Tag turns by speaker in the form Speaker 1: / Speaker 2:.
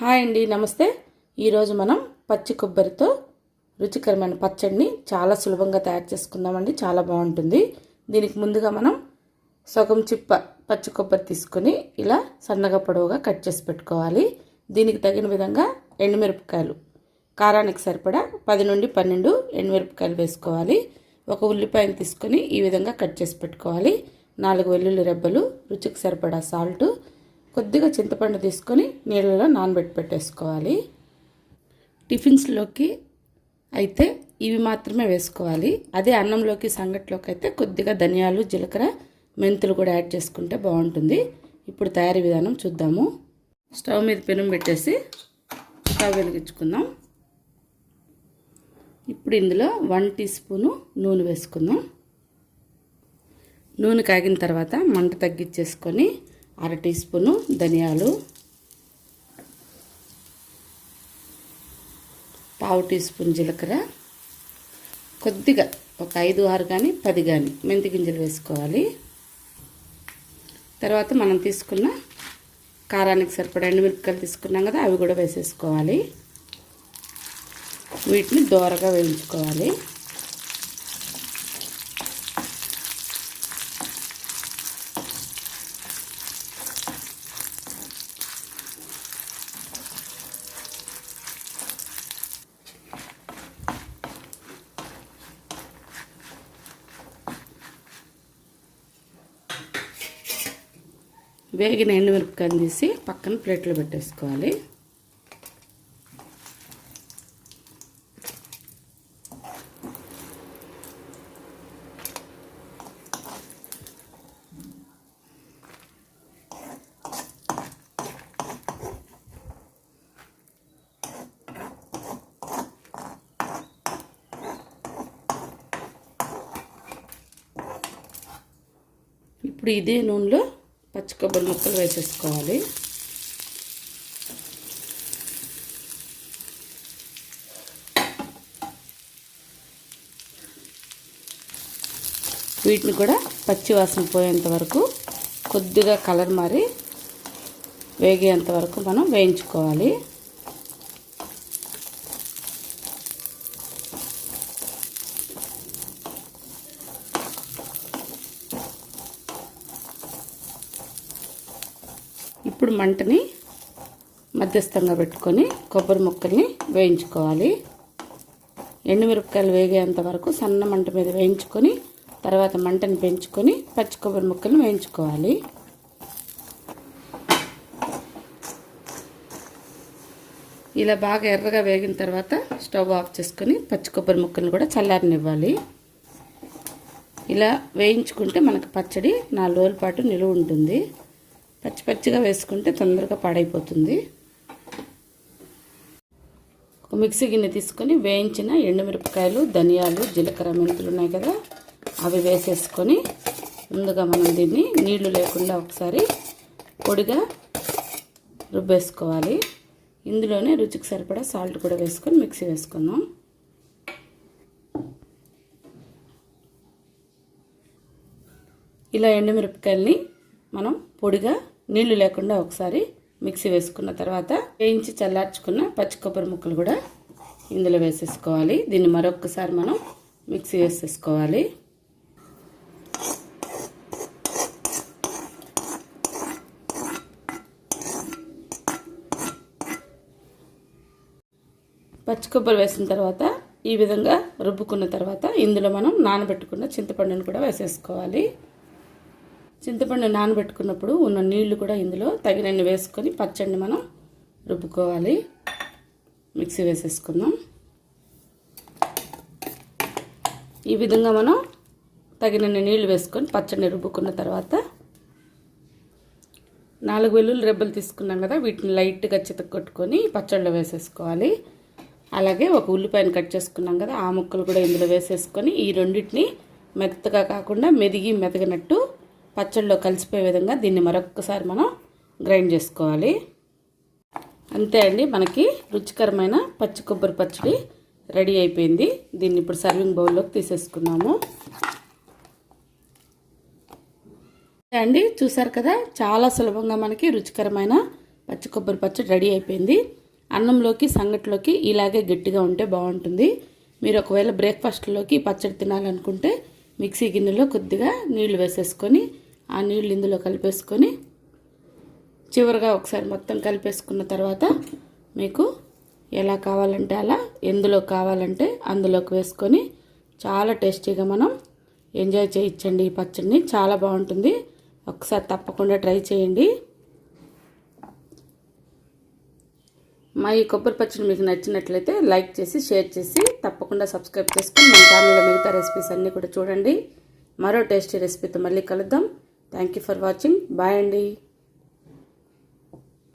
Speaker 1: Hi అండి, నమస్తే. ఈరోజు మనం పచ్చి కొబ్బరితో రుచికరమైన పచ్చడిని చాలా సులభంగా తయారు చేసుకుందామండి. చాలా బాగుంటుంది. దీనికి ముందుగా మనం సగం చిప్ప పచ్చి కొబ్బరి తీసుకొని ఇలా సన్నగా పొడవుగా కట్ చేసి పెట్టుకోవాలి. దీనికి తగిన విధంగా ఎండుమిరపకాయలు కారానికి సరిపడా 10 నుండి 12 ఎండుమిరపకాయలు వేసుకోవాలి. ఒక ఉల్లిపాయను తీసుకొని ఈ విధంగా కట్ చేసి పెట్టుకోవాలి. 4 వెల్లుల్లి రెబ్బలు, రుచికి సరిపడా సాల్ట్, కొద్దిగా చింతపండు తీసుకొని నీళ్ళలో నానబెట్టి పెట్టేసుకోవాలి. టిఫిన్స్లోకి అయితే ఇవి మాత్రమే వేసుకోవాలి. అదే అన్నంలోకి సంగట్లోకి అయితే కొద్దిగా ధనియాలు, జీలకర్ర, మెంతులు కూడా యాడ్ చేసుకుంటే బాగుంటుంది. ఇప్పుడు తయారీ విధానం చూద్దాము. స్టవ్ మీద పెనం పెట్టేసి స్టవ్ వెలిగించుకుందాం. ఇప్పుడు ఇందులో 1 టీ స్పూను నూనె వేసుకుందాం. నూనె కాగిన తర్వాత మంట తగ్గించేసుకొని 1/2 టీ స్పూను ధనియాలు, 1/2 టీ స్పూన్ జీలకర్ర, కొద్దిగా ఒక 5-6 కానీ 10 కానీ మెంతి గింజలు వేసుకోవాలి. తర్వాత మనం తీసుకున్న కారానికి సరిపడా ఎండుమిరపకాయలు తీసుకున్నాం కదా, అవి కూడా వేసేసుకోవాలి. వీటిని దోరగా వేయించుకోవాలి. వేగిన ఎండుమిరపకాయలు తీసి పక్కన ప్లేట్లో పెట్టేసుకోవాలి. ఇప్పుడు ఇదే నూనెలో పచ్చి కొబ్బరి ముక్కలు వేసేసుకోవాలి. వీటిని కూడా పచ్చి వాసన పోయేంత వరకు కొద్దిగా కలర్ మారి వేగేంత వరకు మనం వేయించుకోవాలి. ఇప్పుడు మంటని మధ్యస్థంగా పెట్టుకొని కొబ్బరి ముక్కల్ని వేయించుకోవాలి. ఎండుమిరపకాయలు వేగేంత వరకు సన్న మంట మీద వేయించుకొని తర్వాత మంటని పెంచుకొని పచ్చి కొబ్బరి ముక్కల్ని వేయించుకోవాలి. ఇలా బాగా ఎర్రగా వేగిన తర్వాత స్టవ్ ఆఫ్ చేసుకొని పచ్చి కొబ్బరి ముక్కల్ని కూడా చల్లారనివ్వాలి. ఇలా వేయించుకుంటే మనకు పచ్చడి 4 రోజుల పాటు నిలువ ఉంటుంది. పచ్చి పచ్చిగా వేసుకుంటే తొందరగా పాడైపోతుంది. ఒక మిక్సీ గిన్నె తీసుకొని వేయించిన ఎండుమిరపకాయలు, ధనియాలు, జీలకర్ర, మెంతులు ఉన్నాయి కదా, అవి వేసేసుకొని ముందుగా మనం దీన్ని నీళ్లు లేకుండా ఒకసారి పొడిగా రుబ్బేసుకోవాలి. ఇందులోనే రుచికి సరిపడా సాల్ట్ కూడా వేసుకొని మిక్సీ వేసుకుందాం. ఇలా ఎండుమిరపకాయల్ని మనం పొడిగా నీళ్లు లేకుండా ఒకసారి మిక్సీ వేసుకున్న తర్వాత వేయించి చల్లార్చుకున్న పచ్చి కొబ్బరి ముక్కలు కూడా ఇందులో వేసేసుకోవాలి. దీన్ని మరొకసారి మనం మిక్సీ వేసేసుకోవాలి. పచ్చి కొబ్బరి వేసిన తర్వాత ఈ విధంగా రుబ్బుకున్న తర్వాత ఇందులో మనం నానబెట్టుకున్న చింతపండుని కూడా వేసేసుకోవాలి. చింతపండు నానబెట్టుకున్నప్పుడు ఉన్న నీళ్లు కూడా ఇందులో తగినన్ని వేసుకొని పచ్చడిని మనం రుబ్బుకోవాలి. మిక్సీ వేసేసుకుందాం. ఈ విధంగా మనం తగినన్ని నీళ్లు వేసుకొని పచ్చడిని రుబ్బుకున్న తర్వాత 4 వెల్లుల్లి రెబ్బలు తీసుకున్నాం కదా, వీటిని లైట్గా చితక్కొట్టుకొని పచ్చడిలో వేసేసుకోవాలి. అలాగే ఒక ఉల్లిపాయను కట్ చేసుకున్నాం కదా, ఆ ముక్కలు కూడా ఇందులో వేసేసుకొని ఈ రెండింటిని మెత్తగా కాకుండా మెదిగినట్టు పచ్చడిలో కలిసిపోయే విధంగా దీన్ని మరొకసారి మనం గ్రైండ్ చేసుకోవాలి. అంతే అండి, మనకి రుచికరమైన పచ్చి కొబ్బరి పచ్చడి రెడీ అయిపోయింది. దీన్ని ఇప్పుడు సర్వింగ్ బౌల్లోకి తీసేసుకున్నాము. అండి చూసారు కదా, చాలా సులభంగా మనకి రుచికరమైన పచ్చి కొబ్బరి పచ్చడి రెడీ అయిపోయింది. అన్నంలోకి సంగట్లోకి ఇలాగే గట్టిగా ఉంటే బాగుంటుంది. మీరు ఒకవేళ బ్రేక్ఫాస్ట్లోకి పచ్చడి తినాలనుకుంటే మిక్సీ గిన్నెలో కొద్దిగా నీళ్లు వేసేసుకొని ఆ నీళ్లు ఇందులో కలిపేసుకొని చివరిగా ఒకసారి మొత్తం కలిపేసుకున్న తర్వాత మీకు ఎలా కావాలంటే అలా, ఎందులో కావాలంటే అందులోకి వేసుకొని చాలా టేస్టీగా మనం ఎంజాయ్ చేయొచ్చండి. ఈ పచ్చడిని చాలా బాగుంటుంది. ఒకసారి తప్పకుండా ట్రై చేయండి. మా ఈ కొబ్బరి పచ్చడి మీకు నచ్చినట్లయితే లైక్ చేసి షేర్ చేసి తప్పకుండా సబ్స్క్రైబ్ చేసుకొని మన ఛానల్లో మిగతా రెసిపీస్ అన్నీ కూడా చూడండి. మరో టేస్టీ రెసిపీతో మళ్ళీ కలుద్దాం. Thank you for watching. Bye అండి.